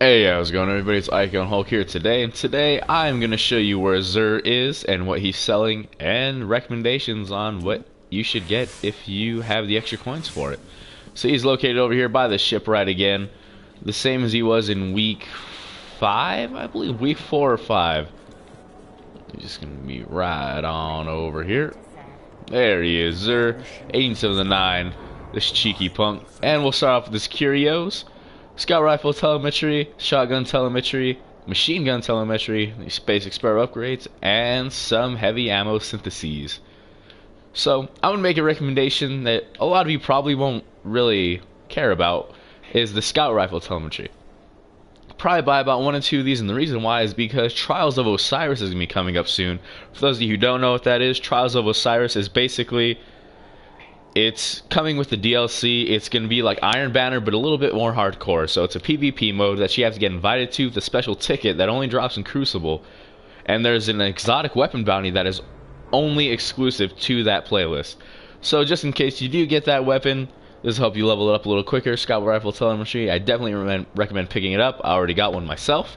Hey, how's it going, everybody? It's Icon Hulk here today, and today I'm going to show you where Xur is and what he's selling, and recommendations on what you should get if you have the extra coins for it. So he's located over here by the shipwright again, the same as he was in week 5, I believe, week 4 or 5. He's just going to be right on over here. There he is, Xur, 87 of the 9, this cheeky punk. And we'll start off with this Curios. Scout rifle telemetry, shotgun telemetry, machine gun telemetry, these basic spare upgrades, and some heavy ammo syntheses. So I'm gonna make a recommendation that a lot of you probably won't really care about, is the scout rifle telemetry. Probably buy about 1 or 2 of these, and the reason why is because Trials of Osiris is gonna be coming up soon. For those of you who don't know what that is, Trials of Osiris is basically, it's coming with the DLC. It's going to be like Iron Banner, but a little bit more hardcore. So it's a PvP mode that you have to get invited to with a special ticket that only drops in Crucible. And there's an exotic weapon bounty that is only exclusive to that playlist. So just in case you do get that weapon, this will help you level it up a little quicker. Scout Rifle Telemetry, I definitely recommend picking it up. I already got one myself.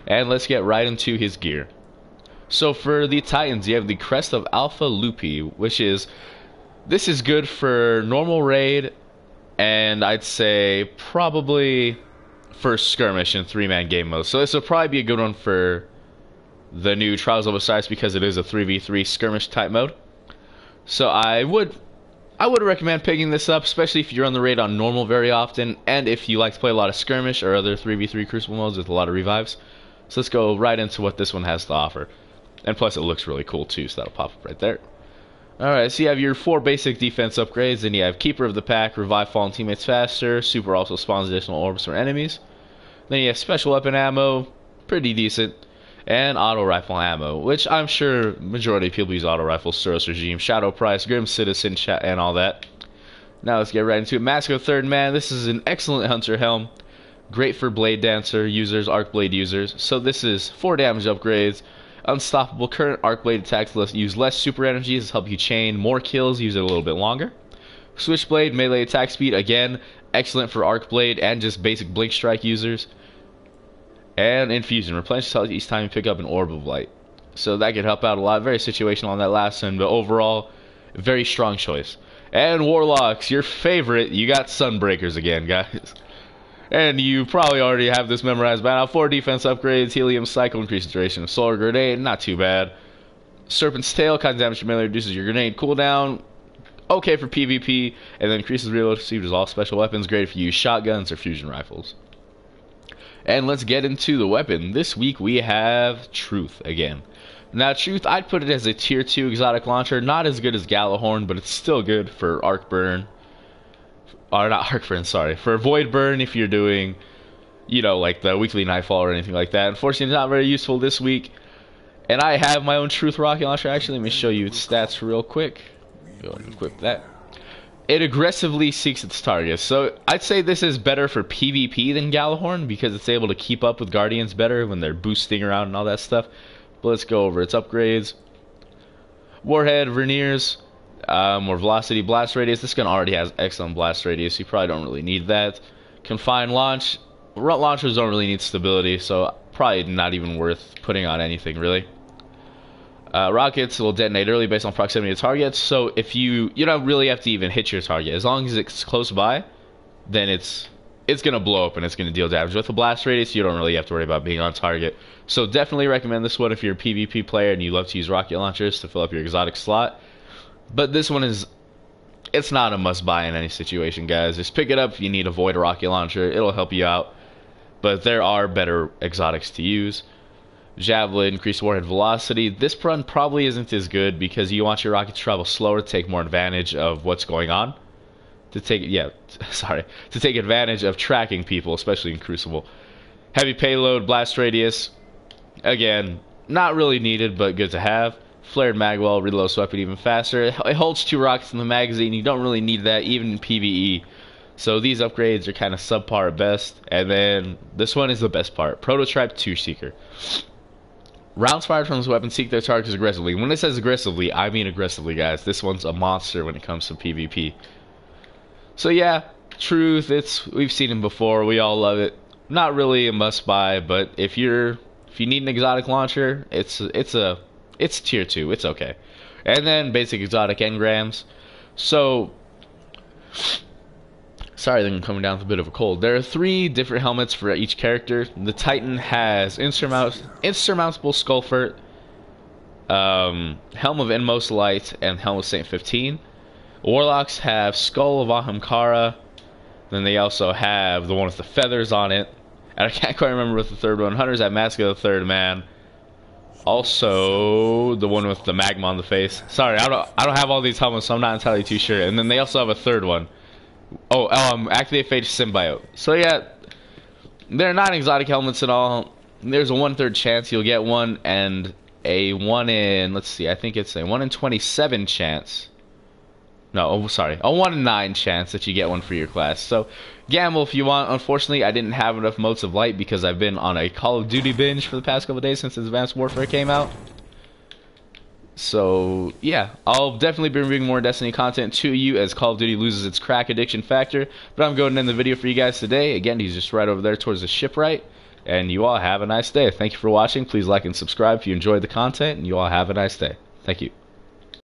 And let's get right into his gear. So for the Titans, you have the Crest of Alpha Lupi, which is... this is good for normal raid, and I'd say probably for skirmish and 3-man game mode. So this will probably be a good one for the new Trials of Osiris because it is a 3v3 skirmish type mode. So I would recommend picking this up, especially if you're on the raid on normal very often, and if you like to play a lot of skirmish or other 3v3 crucible modes with a lot of revives. So let's go right into what this one has to offer. And plus it looks really cool too, so that'll pop up right there. Alright, so you have your 4 basic defense upgrades, then you have Keeper of the Pack, Revive Fallen Teammates faster, Super also spawns additional orbs for enemies. Then you have Special Weapon Ammo, pretty decent, and Auto Rifle Ammo, which I'm sure majority of people use Auto Rifles, Suros Regime, Shadow Price, Grim Citizen, and all that. Now let's get right into it. Mask of Third Man, this is an excellent Hunter Helm, great for Blade Dancer users, Arc Blade users, so this is 4 damage upgrades. Unstoppable current arc blade attacks use less super energies, help you chain more kills, use it a little bit longer. Switchblade melee attack speed, again excellent for arc blade and just basic blink strike users. And infusion replenishes health each time you pick up an orb of light, so that could help out a lot. Very situational on that last one, but overall very strong choice. And warlocks, your favorite, you got Sunbreakers again, guys. And you probably already have this memorized by now. 4 defense upgrades, Helium Cycle, increases duration of Solar Grenade, not too bad. Serpent's Tail, causes damage to melee, reduces your grenade cooldown. Okay for PvP, and then increases reload speed as all special weapons. Great if you use shotguns or fusion rifles. And let's get into the weapon. This week we have Truth again. Now Truth, I'd put it as a tier 2 exotic launcher. Not as good as Galahorn, but it's still good for arc burn. Or not arc burn, sorry, for void burn if you're doing, you know, like the weekly nightfall or anything like that. Unfortunately, it's not very useful this week. And I have my own Truth rocket launcher. Actually, let me show you its stats real quick. Go ahead and equip that. It aggressively seeks its targets. So I'd say this is better for PvP than Galahorn because it's able to keep up with Guardians better when they're boosting around and all that stuff. But let's go over its upgrades. Warhead, Verniers. More velocity, blast radius. This gun already has excellent blast radius, so you probably don't really need that. Confined launch. Launchers don't really need stability, so probably not even worth putting on anything really. Rockets will detonate early based on proximity to targets, so if you don't really have to even hit your target. As long as it's close by, then it's gonna blow up and it's gonna deal damage. With the blast radius, you don't really have to worry about being on target. So definitely recommend this one if you're a PvP player and you love to use rocket launchers to fill up your exotic slot. But this one it's not a must-buy in any situation, guys. Just pick it up if you need a void rocket launcher. It'll help you out. But there are better exotics to use. Javelin, increased warhead velocity. This run probably isn't as good because you want your rocket to travel slower to take more advantage of what's going on. To take advantage of tracking people, especially in Crucible. Heavy payload, blast radius. Again, not really needed, but good to have. Flared magwell, reloads weapon even faster. It holds 2 rockets in the magazine. You don't really need that even in PvE. So these upgrades are kind of subpar at best. And then this one is the best part. Prototype 2 Seeker. Rounds fired from this weapon seek their targets aggressively. When it says aggressively, I mean aggressively, guys. This one's a monster when it comes to PvP. So yeah, Truth, we've seen him before. We all love it. Not really a must buy, but if you need an exotic launcher, it's tier 2. It's okay. And then basic exotic engrams. So sorry, I'm coming down with a bit of a cold. There are 3 different helmets for each character. The Titan has insurmountable Skullfort, Helm of Inmost Light, and Helm of Saint 15. Warlocks have Skull of Ahamkara. Then they also have the one with the feathers on it. And I can't quite remember what the third one. Hunters have Mask of the Third Man. Also, the one with the magma on the face. Sorry, I don't have all these helmets, so I'm not entirely too sure. And then they also have a third one. Oh, activate Phage Symbiote. So yeah, they're not exotic helmets at all. There's a 1/3 chance you'll get one, and a 1 in, let's see, I think it's a 1 in 27 chance. No, oh, sorry, a 1 in 9 chance that you get one for your class. So gamble if you want. Unfortunately, I didn't have enough motes of light because I've been on a Call of Duty binge for the past couple days since Advanced Warfare came out. So yeah, I'll definitely be bringing more Destiny content to you as Call of Duty loses its crack addiction factor. But I'm going to end the video for you guys today. Again, he's just right over there towards the shipwright. And you all have a nice day. Thank you for watching. Please like and subscribe if you enjoyed the content. And you all have a nice day. Thank you.